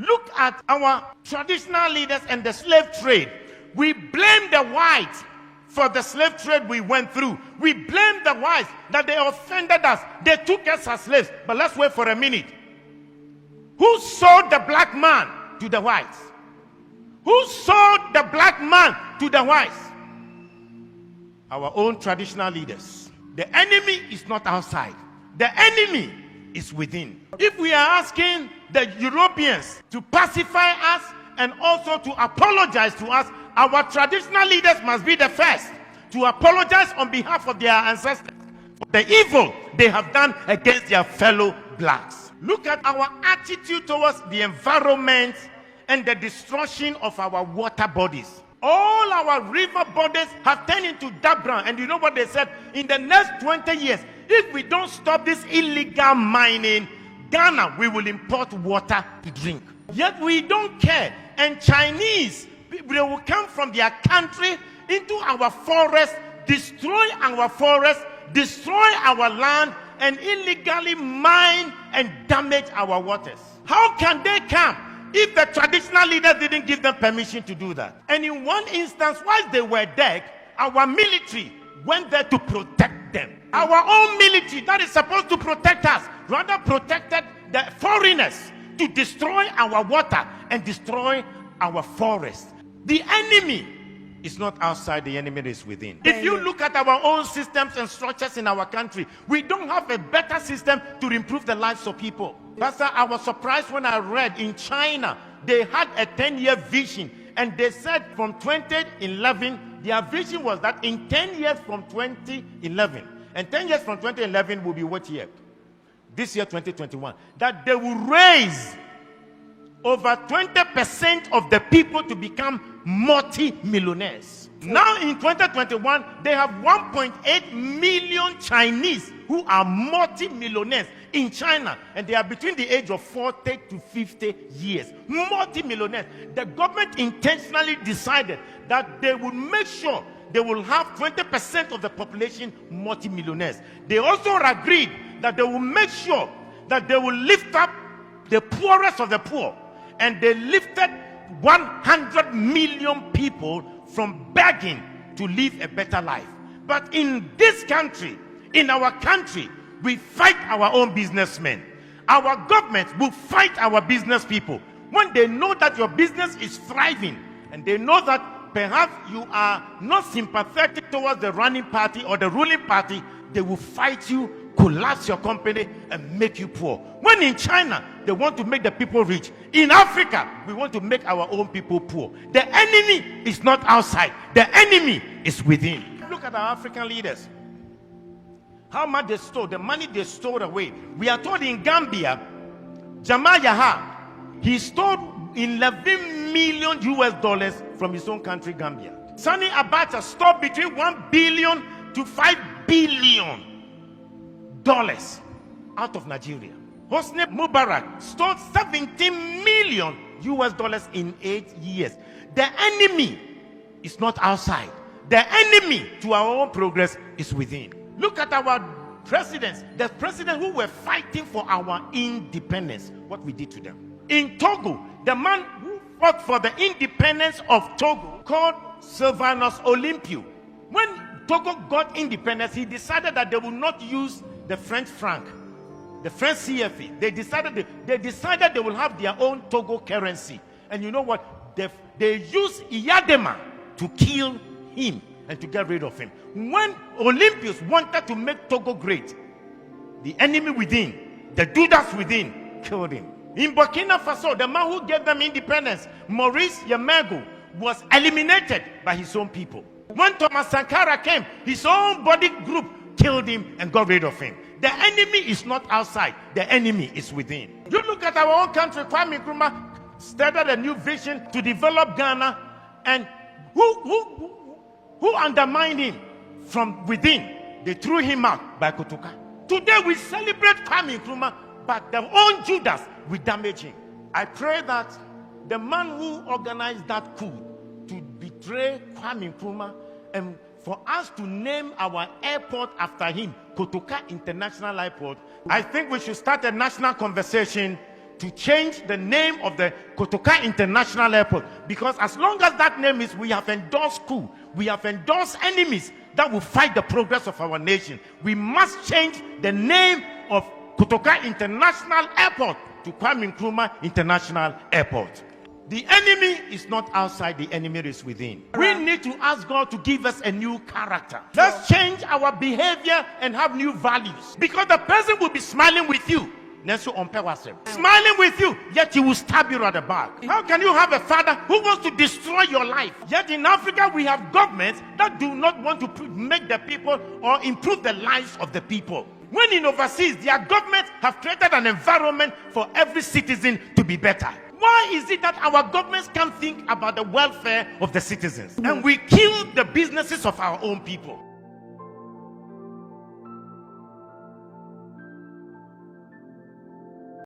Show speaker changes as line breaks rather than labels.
Look at our traditional leaders and the slave trade. We blame the whites for the slave trade we went through. We blame the whites that they offended us. They took us as slaves. But let's wait for a minute. Who sold the black man to the whites? Who sold the black man to the whites? Our own traditional leaders. The enemy is not outside. The enemy is within. If we are asking the Europeans to pacify us and also to apologize to us, our traditional leaders must be the first to apologize on behalf of their ancestors for the evil they have done against their fellow blacks. Look at our attitude towards the environment and the destruction of our water bodies. All our river bodies have turned into dark brown. And you know what they said? In the next 20 years, if we don't stop this illegal mining, Ghana, we will import water to drink. Yet we don't care. And Chinese, they will come from their country into our forest, destroy our forest, destroy our land, and illegally mine and damage our waters. How can they come if the traditional leaders didn't give them permission to do that? And in one instance, whilst they were dead, our military went there to protect them. Our own military that is supposed to protect us rather protected the foreigners to destroy our water and destroy our forest. The enemy is not outside, the enemy is within. If you look at our own systems and structures in our country, we don't have a better system to improve the lives of people. Pastor, I was surprised when I read in China, they had a 10-year vision, and they said from 2011, their vision was that in 10 years from 2011, and 10 years from 2011 will be what year? This year, 2021, that they will raise over 20% of the people to become multi-millionaires. Now in 2021, they have 1.8 million Chinese who are multi-millionaires in China, and they are between the age of 40 to 50 years. Multi-millionaires. The government intentionally decided that they would make sure they will have 20% of the population multi-millionaires. They also agreed that they will make sure that they will lift up the poorest of the poor. And they lifted 100 million people from begging to live a better life. But in this country, in our country, we fight our own businessmen. Our government will fight our business people. When they know that your business is thriving, and they know that perhaps you are not sympathetic towards the running party or the ruling party, they will fight you, collapse your company, and make you poor. When in China, they want to make the people rich. In Africa, we want to make our own people poor. The enemy is not outside. The enemy is within. Look at our African leaders. How much they stole, the money they stole away. We are told in Gambia, Jamal Yaha, he stole 11 million US dollars from his own country, Gambia. Sani Abacha stole between 1 billion to 5 billion dollars out of Nigeria. Hosni Mubarak stole 17 million US dollars in 8 years. The enemy is not outside. The enemy to our own progress is within. Look at our presidents, the presidents who were fighting for our independence, what we did to them. In Togo, the man who fought for the independence of Togo, called Sylvanus Olympio, when Togo got independence, he decided that they would not use the French franc, the French CFA. They decided they will have their own Togo currency. And you know what? They used Iyadema to kill him and to get rid of him. When Olympians wanted to make Togo great, the enemy within, the Judas within, killed him. In Burkina Faso, the man who gave them independence, Maurice Yamego, was eliminated by his own people. When Thomas Sankara came, his own body group killed him and got rid of him. The enemy is not outside. The enemy is within. You look at our own country, Kwame Nkrumah started a new vision to develop Ghana, and who undermined him from within? They threw him out by Kotoka. Today we celebrate Kwame Nkrumah, but their own Judas will damage him. I pray that the man who organized that coup to betray Kwame Nkrumah, and for us to name our airport after him, Kotoka International Airport, I think we should start a national conversation to change the name of the Kotoka International Airport, because as long as that name is, we have endorsed coup, we have endorsed enemies that will fight the progress of our nation. We must change the name of Kotoka International Airport to Kwame Nkrumah International Airport. The enemy is not outside, the enemy is within. We need to ask God to give us a new character. Let's change our behavior and have new values. Because the person will be smiling with you, smiling with you, yet he will stab you at the back. How can you have a father who wants to destroy your life? Yet in Africa, we have governments that do not want to make the people or improve the lives of the people. When in overseas, their governments have created an environment for every citizen to be better. Why is it that our governments can't think about the welfare of the citizens? And we kill the businesses of our own people?